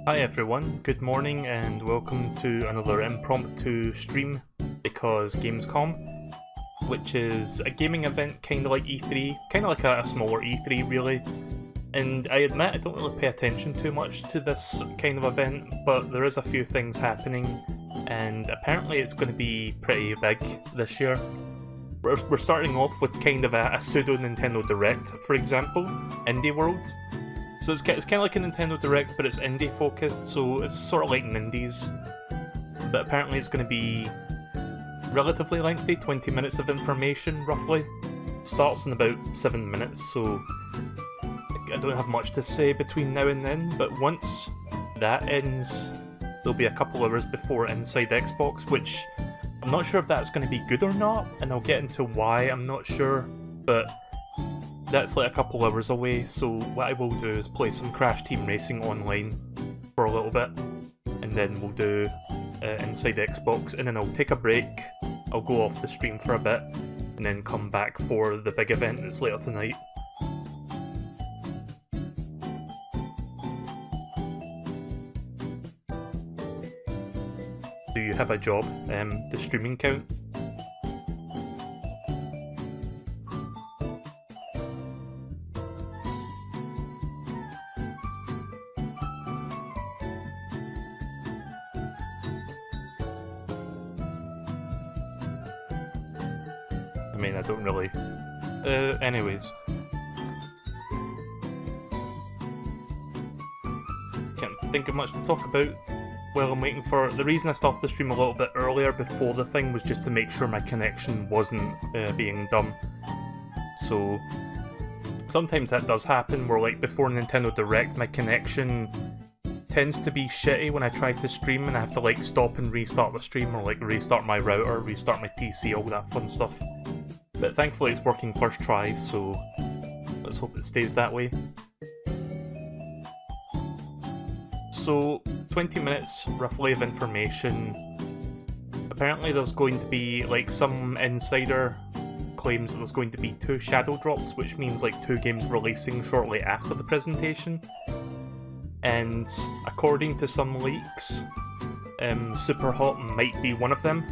Hi everyone, good morning and welcome to another impromptu stream because Gamescom, which is a gaming event kind of like E3, kind of like a smaller E3 really. And I admit I don't really pay attention too much to this kind of event, but there is a few things happening and apparently it's going to be pretty big this year. We're starting off with kind of a pseudo Nintendo Direct, for example, Indie World. So it's kind of like a Nintendo Direct, but it's indie focused, so it's sort of like Nindies. But apparently it's going to be relatively lengthy, 20 minutes of information, roughly. It starts in about 7 minutes, so I don't have much to say between now and then, but once that ends, there'll be a couple hours before Inside Xbox, which I'm not sure if that's going to be good or not, and I'll get into why I'm not sure, but that's like a couple hours away, so what I will do is play some Crash Team Racing online for a little bit, and then we'll do Inside Xbox, and then I'll take a break, I'll go off the stream for a bit, and then come back for the big event that's later tonight. Do you have a job? The streaming count? I mean, I don't really. Anyways. Can't think of much to talk about while I'm waiting for. The reason I started the stream a little bit earlier before the thing was just to make sure my connection wasn't being dumb. So sometimes that does happen where, like, before Nintendo Direct, my connection tends to be shitty when I try to stream and I have to, like, stop and restart the stream or, like, restart my router, restart my PC, all that fun stuff. But thankfully it's working first try, so let's hope it stays that way. So, 20 minutes, roughly, of information. Apparently there's going to be, like, some insider claims that there's going to be 2 shadow drops, which means, like, 2 games releasing shortly after the presentation. And according to some leaks, Super Hot might be one of them.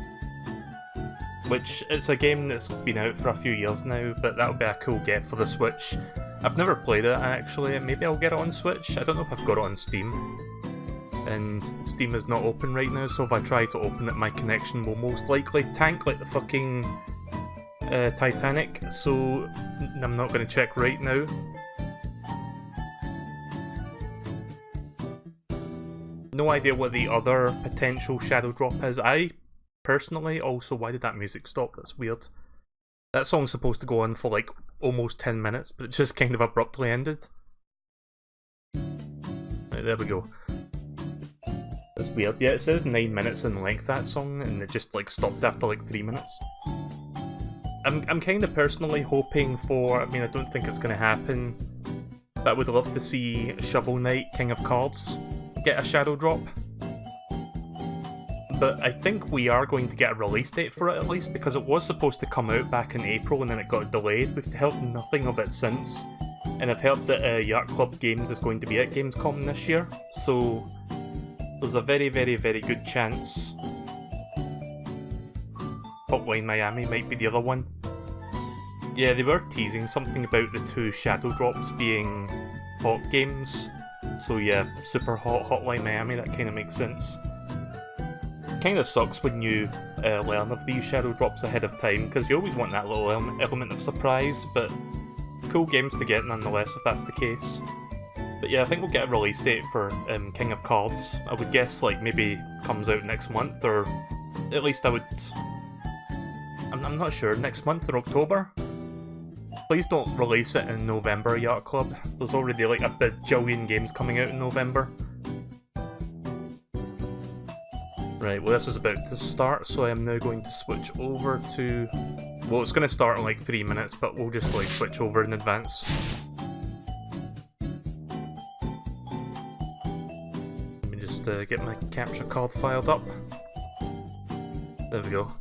Which, it's a game that's been out for a few years now, but that would be a cool get for the Switch. I've never played it, actually. Maybe I'll get it on Switch. I don't know if I've got it on Steam. And Steam is not open right now, so if I try to open it, my connection will most likely tank like the fucking Titanic, so I'm not going to check right now. No idea what the other potential shadow drop is. Personally, also, why did that music stop? That's weird. That song's supposed to go on for like almost 10 minutes, but it just kind of abruptly ended. Right, there we go. That's weird. Yeah, it says 9 minutes in length, that song, and it just like stopped after like 3 minutes. I'm kind of personally hoping for, I mean, I don't think it's going to happen, but I would love to see Shovel Knight King of Cards get a shadow drop. But I think we are going to get a release date for it at least, because it was supposed to come out back in April and then it got delayed. We've heard nothing of it since, and I've heard that Yacht Club Games is going to be at Gamescom this year, so there's a very, very, very good chance Hotline Miami might be the other one. Yeah, they were teasing something about the 2 shadow drops being hot games, so yeah, Super Hot, Hotline Miami, that kind of makes sense. Kinda sucks when you learn of these shadow drops ahead of time, because you always want that little element of surprise, but cool games to get nonetheless if that's the case. But yeah, I think we'll get a release date for King of Cards. I would guess like maybe comes out next month, or at least I would... I'm not sure, next month or October? Please don't release it in November, Yacht Club. There's already like a bajillion games coming out in November. Right, well this is about to start, so I am now going to switch over to... Well, it's going to start in like 3 minutes, but we'll just like switch over in advance. Let me just get my capture card filed up. There we go.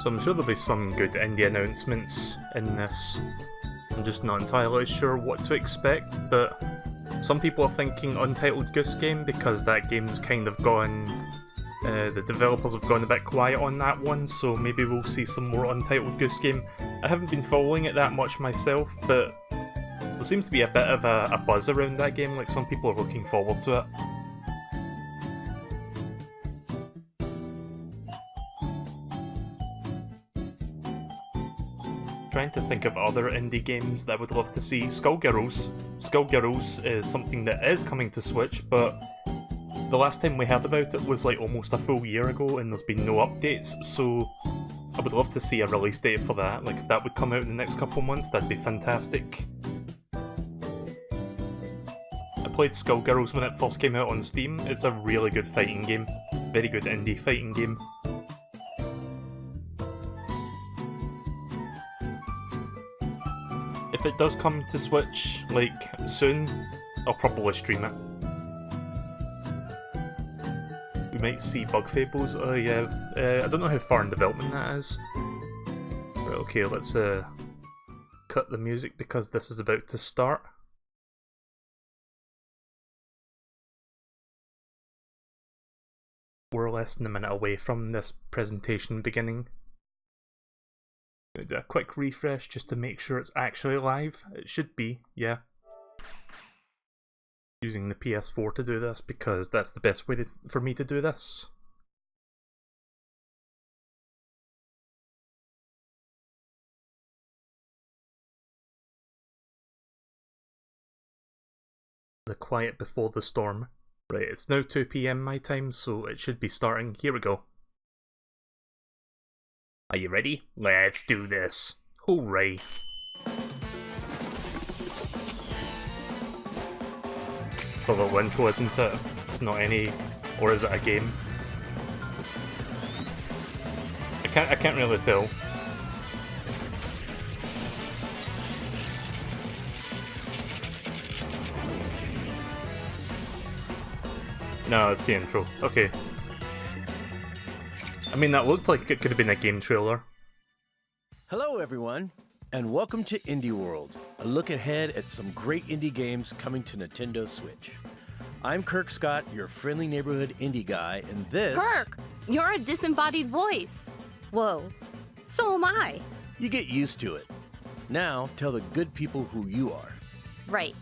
So I'm sure there'll be some good indie announcements in this. I'm just not entirely sure what to expect, but some people are thinking Untitled Goose Game because that game's kind of gone... the developers have gone a bit quiet on that one, so maybe we'll see some more Untitled Goose Game. I haven't been following it that much myself, but there seems to be a bit of a buzz around that game, like some people are looking forward to it. Trying to think of other indie games that I would love to see. Skullgirls. Skullgirls is something that is coming to Switch, but the last time we heard about it was like almost a full year ago and there's been no updates, so I would love to see a release date for that. Like if that would come out in the next couple months, that'd be fantastic. I played Skullgirls when it first came out on Steam. It's a really good fighting game. Very good indie fighting game. If it does come to Switch, like, soon, I'll probably stream it. We might see Bug Fables. Oh yeah, I don't know how far in development that is. Right, okay, let's cut the music because this is about to start. We're less than a minute away from this presentation beginning. Do a quick refresh just to make sure it's actually live. It should be, yeah. Using the PS4 to do this because that's the best way for me to do this. The quiet before the storm. Right, it's now 2 PM my time, so it should be starting. Here we go. Are you ready? Let's do this. Hooray. It's a little intro, isn't it? It's not any... or is it a game? I can't really tell. No, it's the intro. Okay. I mean, that looked like it could have been a game trailer. Hello, everyone, and welcome to Indie World, a look ahead at some great indie games coming to Nintendo Switch. I'm Kirk Scott, your friendly neighborhood indie guy, and this... Kirk! You're a disembodied voice! Whoa, so am I. You get used to it. Now, tell the good people who you are. Right.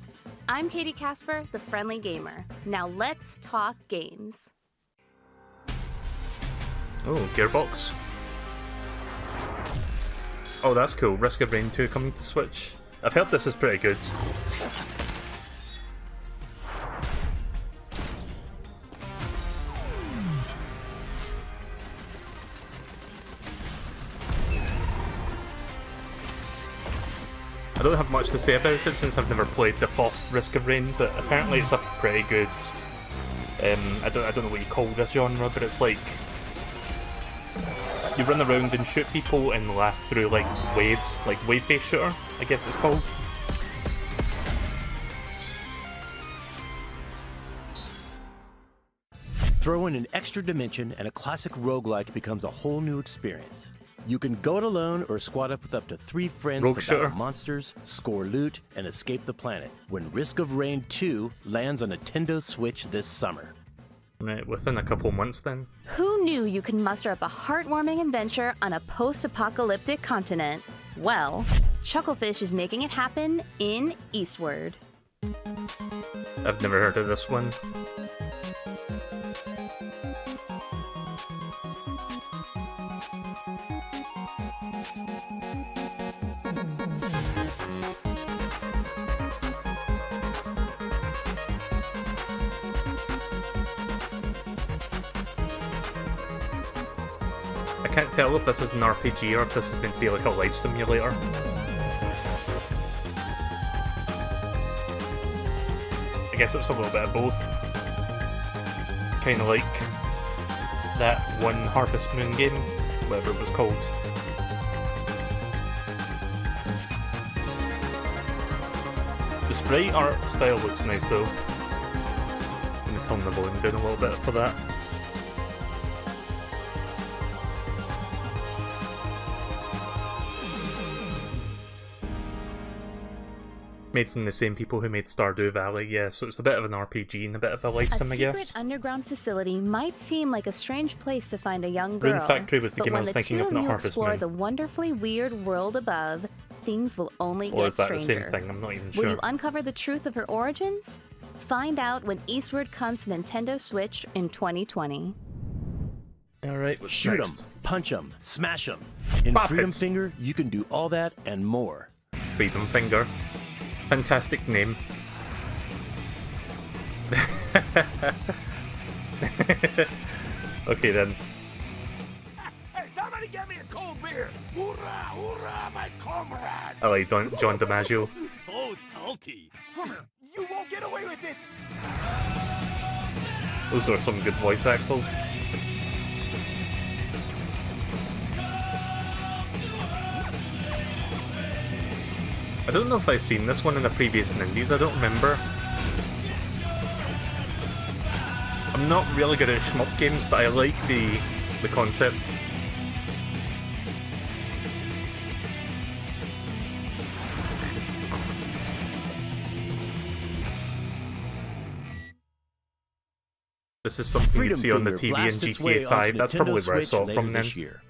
I'm Katie Casper, the friendly gamer. Now let's talk games. Oh, Gearbox. Oh, that's cool. Risk of Rain 2 coming to Switch. I've heard this is pretty good. I don't have much to say about it since I've never played the first Risk of Rain, but apparently it's a pretty good... I don't know what you call this genre, but it's like... you run around and shoot people and last through like waves, like wave-based shooter, I guess it's called. Throw in an extra dimension and a classic roguelike becomes a whole new experience. You can go it alone or squad up with up to 3 friends Rogue to shooter. battle monsters, score loot, and escape the planet when Risk of Rain 2 lands on Nintendo Switch this summer. Right, within a couple months then. Who knew you could muster up a heartwarming adventure on a post-apocalyptic continent? Well, Chucklefish is making it happen in Eastward. I've never heard of this one. I can't tell if this is an RPG or if this is meant to be like a life simulator. I guess it's a little bit of both. Kind of like that one Harvest Moon game, whatever it was called. The sprite art style looks nice though. I'm gonna turn the volume down a little bit for that. Made from the same people who made Stardew Valley, yeah, so it's a bit of an RPG and a bit of a life sim, I guess. A secret underground facility might seem like a strange place to find a young girl, Rune Factory was the game I was thinking of, not Harvest Moon. But when the two of you explore the wonderfully weird world above, things will only get stranger. Or is that the same thing? I'm not even sure. Will you uncover the truth of her origins? Find out when Eastward comes to Nintendo Switch in 2020. Alright, what's Shoot next? them, punch them, smash them. In Pop Freedom it. Finger, you can do all that and more. Freedom Finger. Fantastic name. Okay then. Hey, somebody get me a cold beer! Hoorah, hoorah, my comrade! I like John DiMaggio. So salty. You won't get away with this! Those are some good voice actors. I don't know if I've seen this one in the previous Indies, I don't remember. I'm not really good at shmup games, but I like the concept. This is something Freedom you see on the Finger TV in blasts its way GTA 5, onto that's Nintendo probably where I Switch saw it later from then. this year.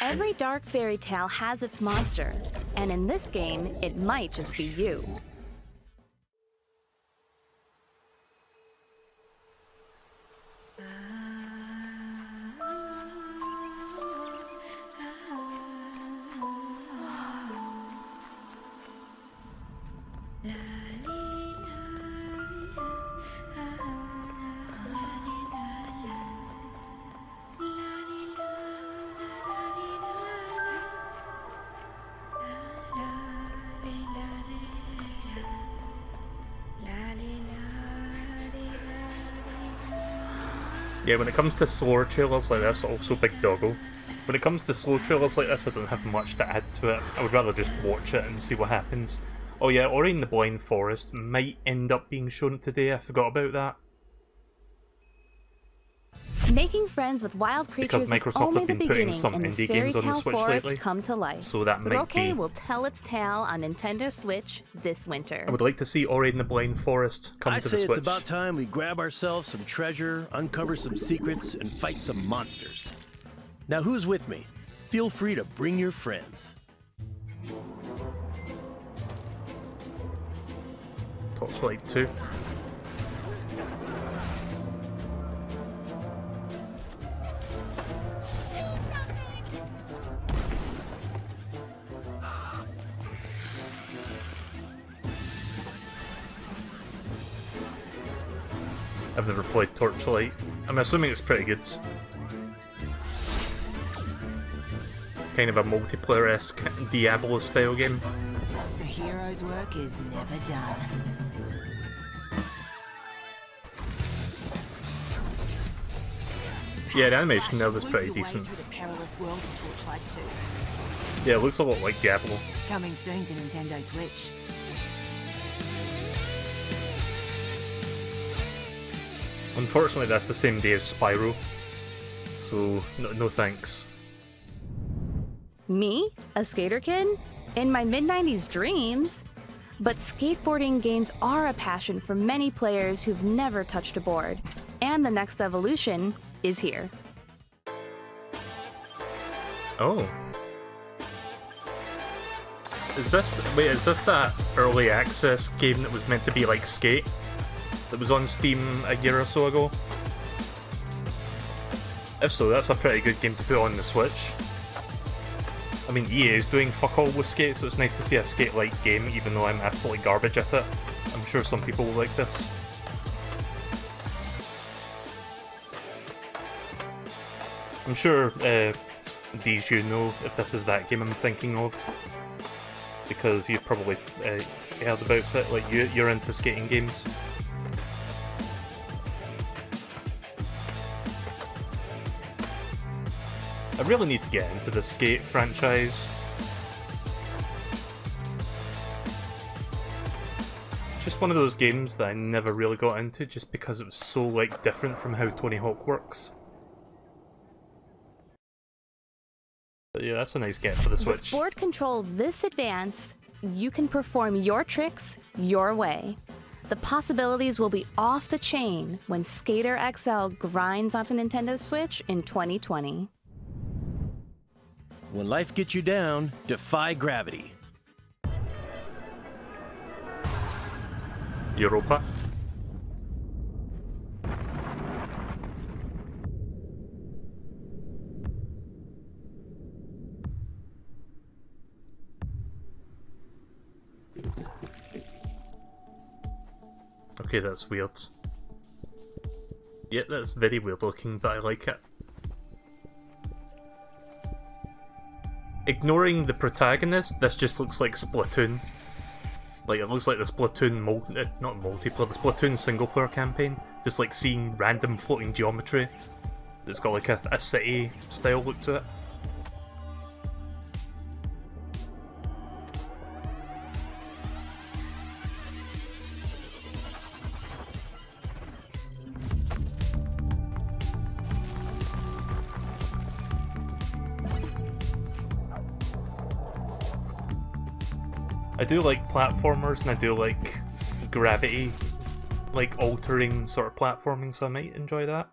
Every dark fairy tale has its monster, and in this game, it might just be you. Yeah, when it comes to slower trailers like this, also Big Doggo. When it comes to slow trailers like this, I don't have much to add to it. I would rather just watch it and see what happens. Oh yeah, Ori and the Blind Forest might end up being shown today, I forgot about that. Making friends with wild creatures Because Microsoft is only have the been putting beginning, some and this indie fairy games on the tale Switch forest lately. come to life. So that might Roque be... will tell its tale on Nintendo Switch this winter. I would like to see Ori and the Blind Forest come I to say the Switch. it's about time we grab ourselves some treasure, uncover some secrets, and fight some monsters. Now who's with me? Feel free to bring your friends. Torchlight 2. I've never played Torchlight. I'm assuming it's pretty good. Kind of a multiplayer-esque Diablo-style game. The hero's work is never done. Yeah, the animation there was pretty decent. Through the perilous world of Torchlight 2. Yeah, it looks a lot like Diablo. Coming soon to Nintendo Switch. Unfortunately, that's the same day as Spyro, so no thanks. Me? A skater kid? In my mid-90s dreams? But skateboarding games are a passion for many players who've never touched a board. And the next evolution is here. Oh. Is this that early access game that was meant to be like Skate? That was on Steam a year or so ago? If so, that's a pretty good game to put on the Switch. I mean, EA is doing fuck all with Skate, so it's nice to see a Skate-like game, even though I'm absolutely garbage at it. I'm sure some people will like this. I'm sure, Deej, you know if this is that game I'm thinking of, because you've probably heard about it, like you're into skating games. I really need to get into the Skate franchise. It's just one of those games that I never really got into just because it was so like different from how Tony Hawk works. But yeah, that's a nice get for the Switch. With board control this advanced, you can perform your tricks your way. The possibilities will be off the chain when Skater XL grinds onto Nintendo Switch in 2020. When life gets you down, defy gravity. Europa. Okay, that's weird. Yeah, that's very weird looking, but I like it. Ignoring the protagonist, this just looks like Splatoon. Like, it looks like the Splatoon not multiplayer, the Splatoon single player campaign. Just like seeing random floating geometry. It's got like a city style look to it. I do like platformers, and I do like gravity, like altering sort of platforming, so I might enjoy that.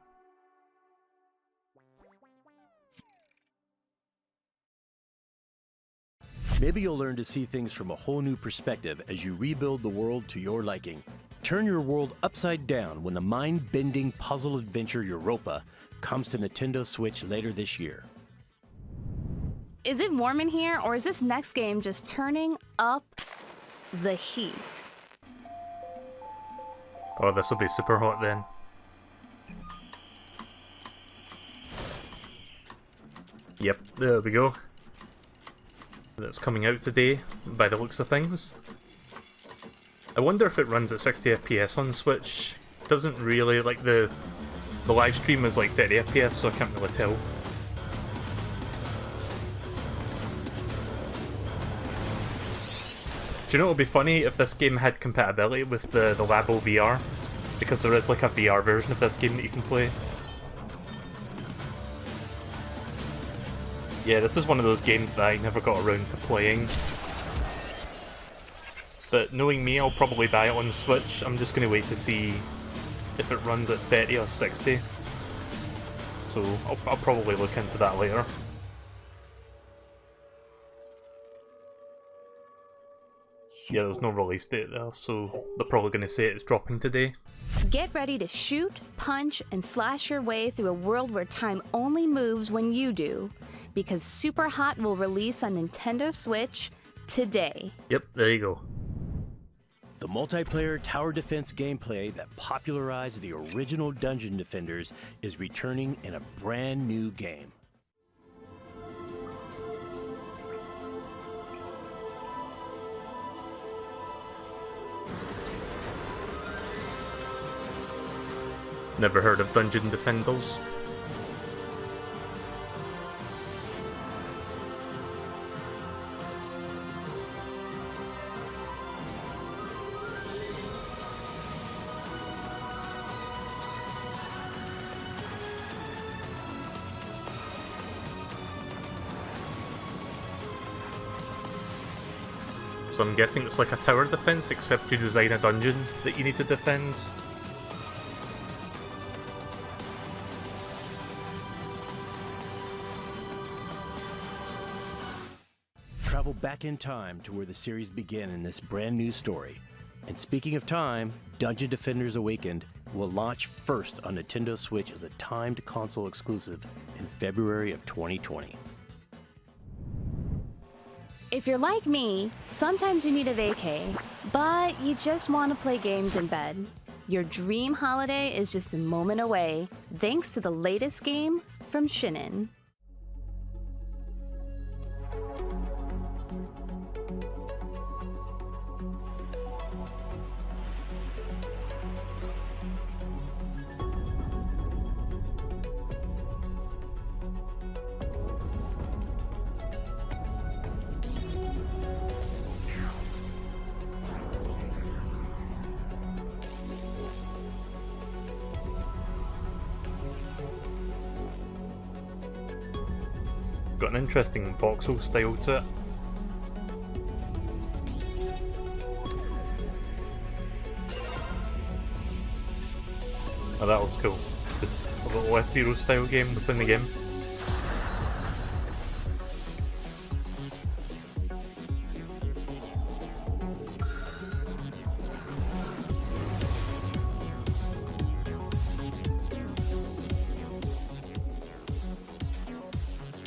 Maybe you'll learn to see things from a whole new perspective as you rebuild the world to your liking. Turn your world upside down when the mind-bending puzzle adventure Europa comes to Nintendo Switch later this year. Is it warm in here, or is this next game just turning up the heat? Oh, this will be super hot then. Yep, there we go. That's coming out today, by the looks of things. I wonder if it runs at 60 FPS on Switch. Doesn't really, like the live stream is like 30 FPS, so I can't really tell. Do you know what would be funny if this game had compatibility with the Labo VR? Because there is like a VR version of this game that you can play. Yeah, this is one of those games that I never got around to playing. But knowing me, I'll probably buy it on the Switch. I'm just going to wait to see if it runs at 30 or 60. So I'll probably look into that later. Yeah, there's no release date there, so they're probably going to say it's dropping today. Get ready to shoot, punch, and slash your way through a world where time only moves when you do, because Super Hot will release on Nintendo Switch today. Yep, there you go. The multiplayer tower defense gameplay that popularized the original Dungeon Defenders is returning in a brand new game. Never heard of Dungeon Defenders. So I'm guessing it's like a tower defense, except you design a dungeon that you need to defend. Travel back in time to where the series began in this brand new story. And speaking of time, Dungeon Defenders Awakened will launch first on Nintendo Switch as a timed console exclusive in February of 2020. If you're like me, sometimes you need a vacay, but you just want to play games in bed. Your dream holiday is just a moment away, thanks to the latest game from Shinin. Got an interesting voxel style to it. Oh, that was cool. Just a little F-Zero style game within the game.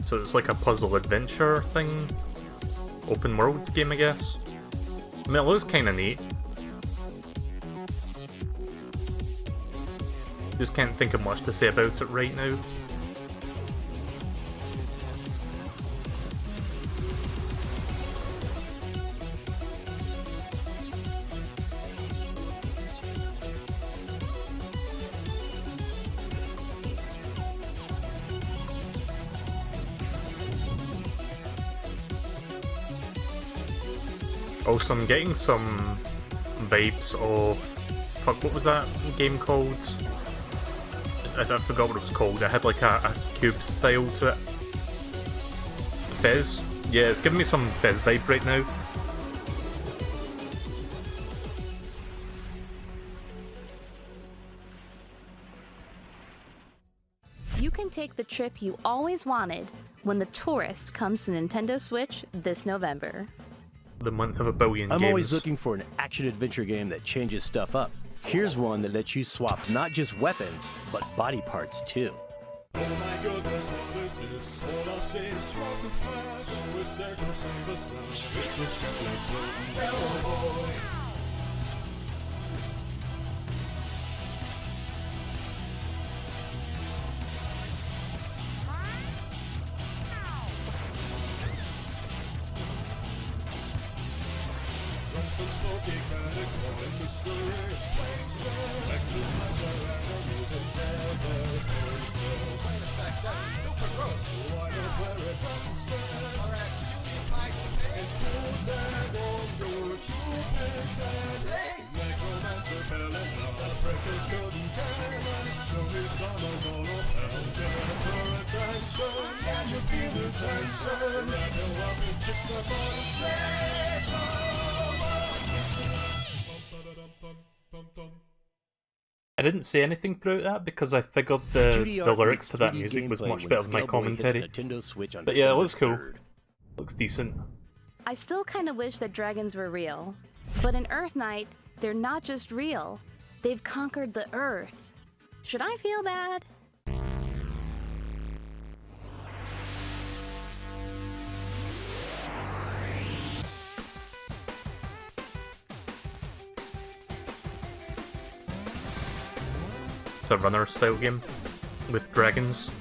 So it's like a puzzle adventure thing, open world game, I guess. I mean, it looks kind of neat. Just can't think of much to say about it right now. Also, I'm getting some vibes of... Fuck, what was that game called? I forgot what it was called. It had like a cube style to it. Fez? Yeah, it's giving me some Fez vibe right now. You can take the trip you always wanted when The Tourist comes to Nintendo Switch this November. The month of a billion games. I'm always looking for an action-adventure game that changes stuff up. Here's one that lets you swap not just weapons, but body parts too. Oh my goodness, what is this? All I see is swirls and flash. Who's there to save us now? It's a skeleton boy. Some smoky catacomb in mysterious places. Reckless leisure enemies and never faces. Wait a sec, that's super gross. So I know where it doesn't stand. Alright, shoot me pints of pain. And put that on your cupid head. Necromancer belly now. The princess couldn't care less. So his summer's all of hell. Get her attention. Can you feel the tension? Let her up and kiss her butt and say, I didn't say anything throughout that because I figured the lyrics to that music was much better than my commentary. But yeah, it looks cool. Looks decent. I still kind of wish that dragons were real. But in Earth Knight, they're not just real. They've conquered the Earth. Should I feel bad? It's a runner style game with dragons.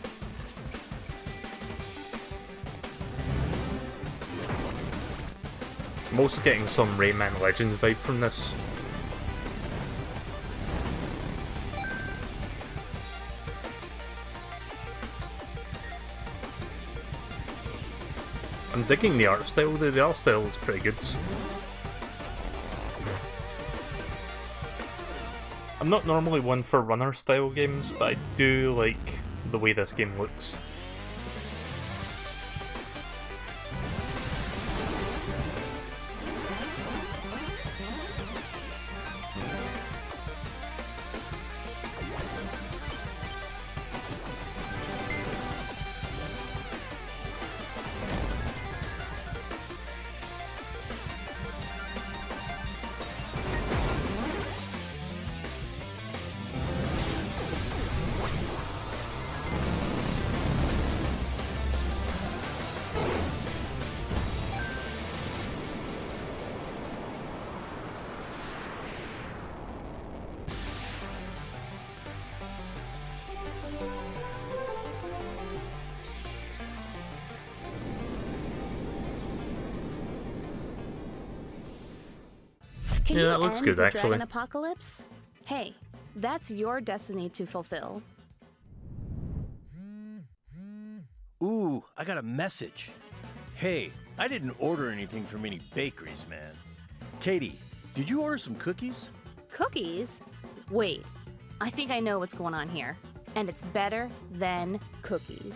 I'm also getting some Rayman Legends vibe from this. I'm digging the art style though, the art style is pretty good. I'm not normally one for runner style games, but I do like the way this game looks. Can Yeah, you that looks end good, the actually. dragon apocalypse? Hey, that's your destiny to fulfill. Ooh, I got a message. Hey, I didn't order anything from any bakeries, man. Katie, did you order some cookies? Cookies? Wait, I think I know what's going on here. And it's better than cookies.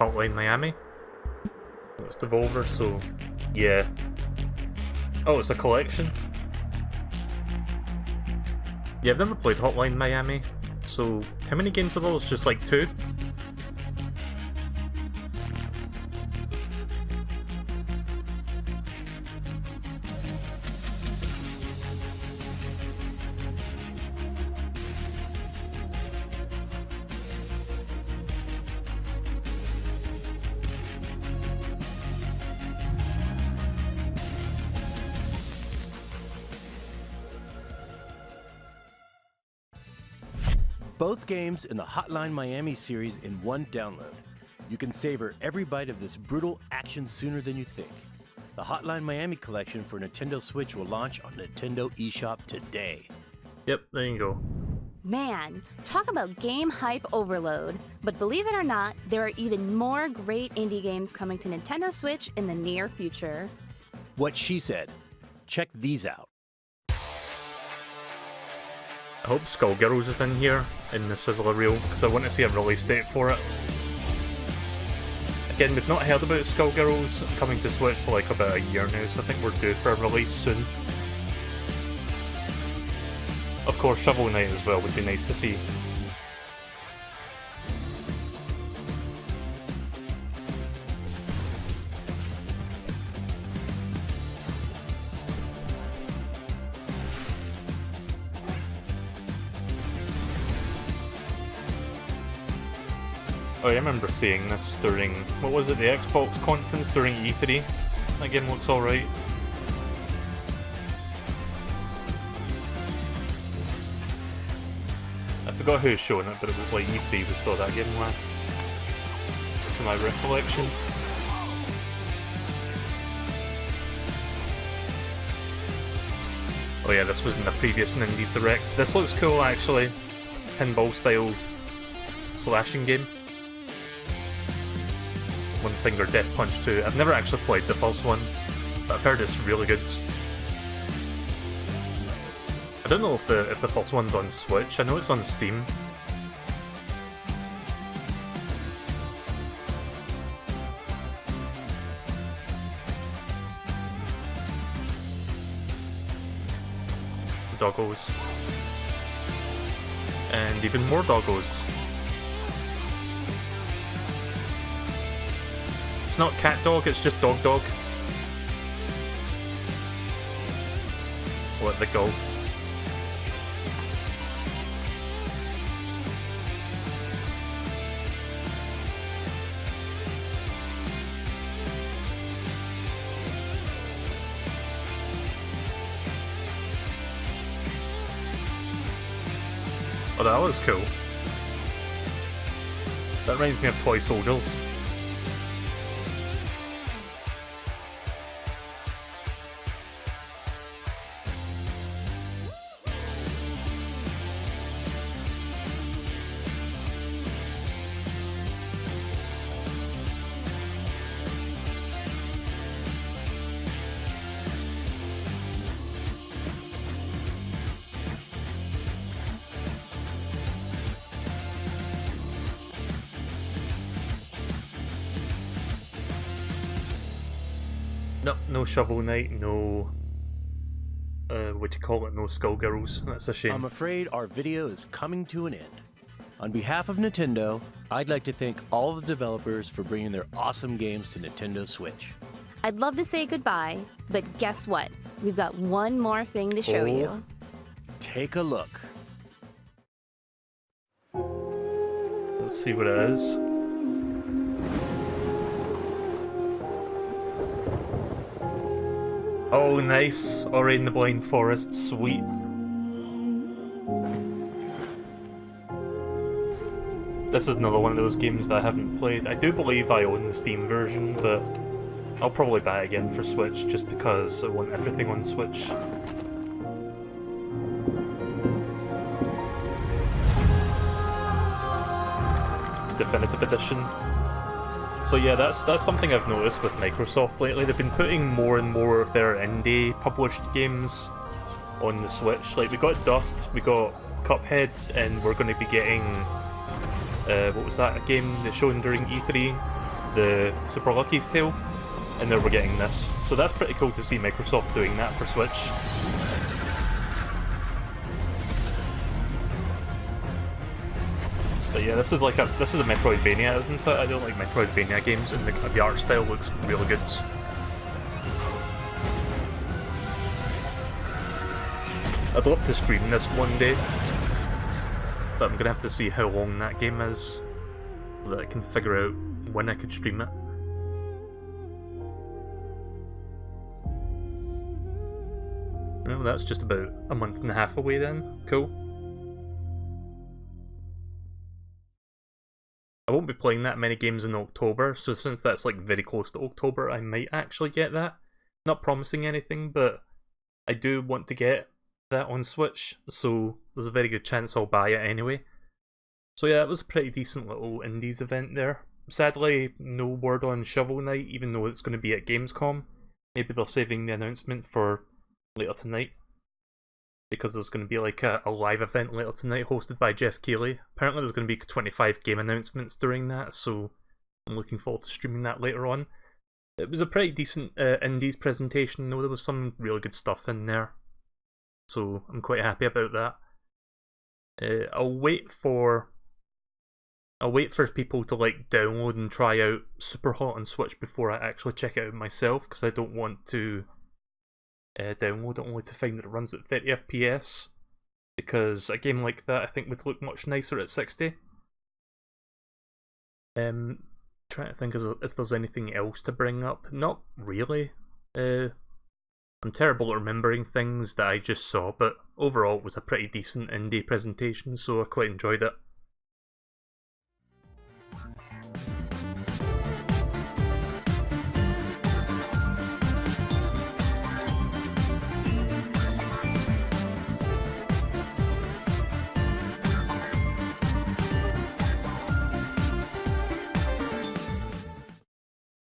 Hotline Miami? It's Devolver, so yeah. Oh, it's a collection? Yeah, I've never played Hotline Miami, so how many games are those? Just like 2? Both games in the Hotline Miami series in one download. You can savor every bite of this brutal action sooner than you think. The Hotline Miami collection for Nintendo Switch will launch on Nintendo eShop today. Yep, there you go. Man, talk about game hype overload. But believe it or not, there are even more great indie games coming to Nintendo Switch in the near future. What she said. Check these out. I hope Skullgirls is in here, in the sizzler reel, because I want to see a release date for it. Again, we've not heard about Skullgirls coming to Switch for like about a year now, so I think we're due for a release soon. Of course, Shovel Knight as well would be nice to see. Oh, I remember seeing this during, what was it, the Xbox conference during E3? That game looks alright. I forgot who was showing it, but it was like E3 we saw that game last, to my recollection. Oh yeah, this was in the previous Nindies Direct. This looks cool actually. Pinball style slashing game. One Finger Death Punch 2. I've never actually played the first one, but I've heard it's really good. I don't know if the first one's on Switch. I know it's on Steam. Doggos. And even more doggos. It's not cat dog, it's just dog dog. What, the golf? Oh, that was cool. That reminds me of Toy Soldiers. Nope, no Shovel Knight, no... what do you call it? No Skullgirls. That's a shame. I'm afraid our video is coming to an end. On behalf of Nintendo, I'd like to thank all the developers for bringing their awesome games to Nintendo Switch. I'd love to say goodbye, but guess what? We've got one more thing to show you. Take a look. Let's see what it is. Oh, nice. Ori in the Blind Forest. Sweet. This is another one of those games that I haven't played. I do believe I own the Steam version, but I'll probably buy it again for Switch just because I want everything on Switch. Definitive Edition. So yeah, that's something I've noticed with Microsoft lately. They've been putting more and more of their indie published games on the Switch. Like, we got Dust, we got Cuphead, and we're going to be getting... what was that, a game they shown during E3? The Super Lucky's Tale? And then we're getting this. So that's pretty cool to see Microsoft doing that for Switch. But yeah, this is a Metroidvania, isn't it? I don't like Metroidvania games, and the art style looks really good. I'd love to stream this one day, but I'm gonna have to see how long that game is, so that I can figure out when I could stream it. Well, that's just about a month and a half away then. Cool. I won't be playing that many games in October, so since that's like very close to October, I might actually get that. Not promising anything, but I do want to get that on Switch, so there's a very good chance I'll buy it anyway. So yeah, it was a pretty decent little indies event there. Sadly, no word on Shovel Knight, even though it's going to be at Gamescom. Maybe they're saving the announcement for later tonight, because there's going to be like a live event later tonight hosted by Jeff Keighley. Apparently there's going to be 25 game announcements during that, so I'm looking forward to streaming that later on. It was a pretty decent indies presentation, though. There was some really good stuff in there, so I'm quite happy about that. I'll wait for people to like download and try out Superhot on Switch before I actually check it out myself, because I don't want to download it only to find that it runs at 30 FPS, because a game like that I think would look much nicer at 60. Trying to think if there's anything else to bring up. Not really. I'm terrible at remembering things that I just saw, but overall it was a pretty decent indie presentation, so I quite enjoyed it.